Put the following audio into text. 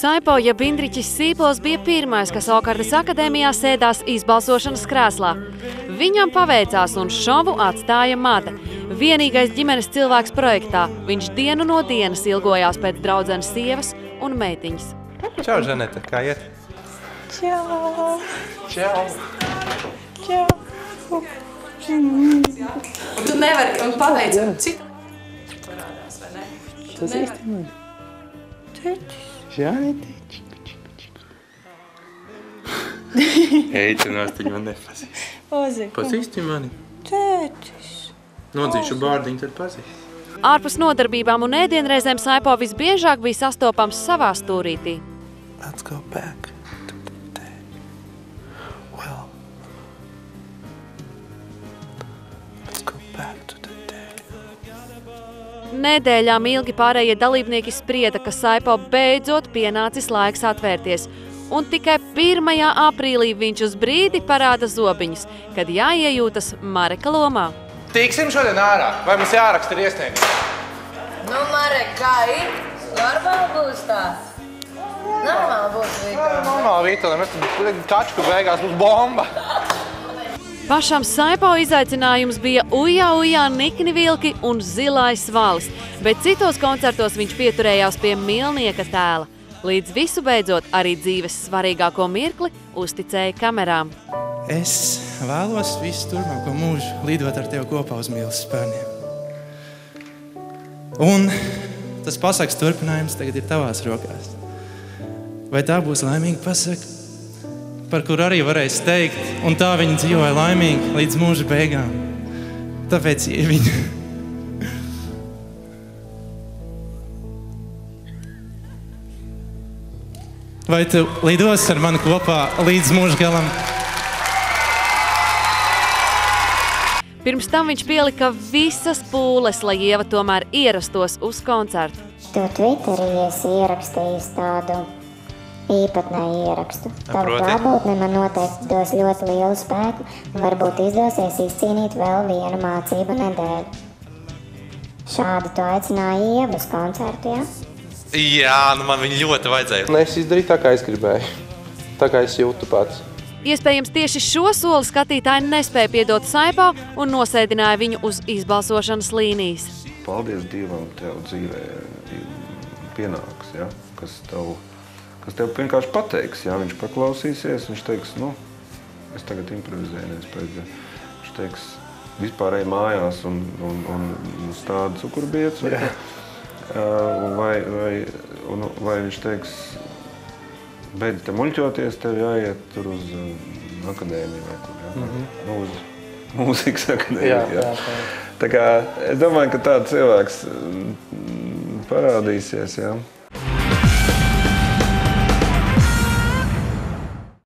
Saipo jeb Indriķis Sīpols bija pirmais, kas Okartas akadēmijā sēdās izbalsošanas krēslā. Viņam paveicās un šovu atstāja Mada. Vienīgais ģimenes cilvēks projektā. Viņš dienu no dienas ilgojās pēc draudzenes sievas un meitiņas. Čau, Žaneta, kā iet? Čau! Čau! Čau! Un tu nevari, un paveici citu parādās, vai ne? Tas īsti man. Tētis. Žaneti. Eicinās, viņi man nepazīst. Pazīsti mani? Tētis. Nodzīšu bārdiņu, tad pazīst. Ārpus nodarbībām un ēdienreizēm Saipo visbiežāk bija sastopams savā stūrītī. Let's go back to the day. Well, let's go back to the day. Nedēļām ilgi pārējie dalībnieki sprieda, ka Saipo beidzot pienācis laiks atvērties. Un tikai 1. aprīlī viņš uz brīdi parāda zobiņus, kad jāiejūtas Mareka lomā. Tiksim šodien ārā, vai mums jāraksta ir iesniegums? Nu, Marek, kā ir? Normāli būs tā? Normāli būs, Vitoļ. Normāli, Vitoļ, mēs tačku beigās būs bomba. Pašam Saipo izaicinājums bija Ujā, Nikni Vilki un Zilais valis, bet citos koncertos viņš pieturējās pie Milnieka tēla. Līdz visu beidzot arī dzīves svarīgāko mirkli uzticēja kamerām. Es vēlos visu turpmāko mūžu lidot ar tevi kopā uz mīlas spērniem. Un tas pasakas turpinājums tagad ir tavās rokās. Vai tā būs laimīga pasaka, par kur arī varēs teikt, un tā viņa dzīvoja laimīgi līdz mūža beigām. Tāpēc ieviņa. Vai tu lidos ar mani kopā līdz mūža galam? Pirms tam viņš pielika visas pūles, lai Ieva tomēr ierastos uz koncertu. Tu Twitterī esi ierakstījis tādu īpatnēju ierakstu. Tavu klātbūtne man noteikti dos ļoti lielu spēku un varbūt izdosies izcīnīt vēl vienu mācību nedēļu. Šādi tu aicināji Ievu uz koncertu, ja? Jā, nu man viņu ļoti vajadzēja. Es izdarīju tā, kā es gribēju. Tā, kā es jūtu pats. Iespējams, tieši šo soli skatītāji nespēja piedot Saipo un nosēdināja viņu uz izbalsošanas līnijas. Paldies Dievam, tev dzīvē pienāks, ja? Kas tev vienkārši pateiks. Ja? Viņš paklausīsies, viņš teiks, nu, es tagad improvizēju, viņš teiks, vispār ej mājās un stāda cukurbietus. Vai viņš teiks, beidz te muļķoties, tev jāiet tur uz akadēmiju vai kur, ja? Uz mūzikas akadēmiju. Ja? Tā kā es domāju, ka tāds cilvēks parādīsies, ja?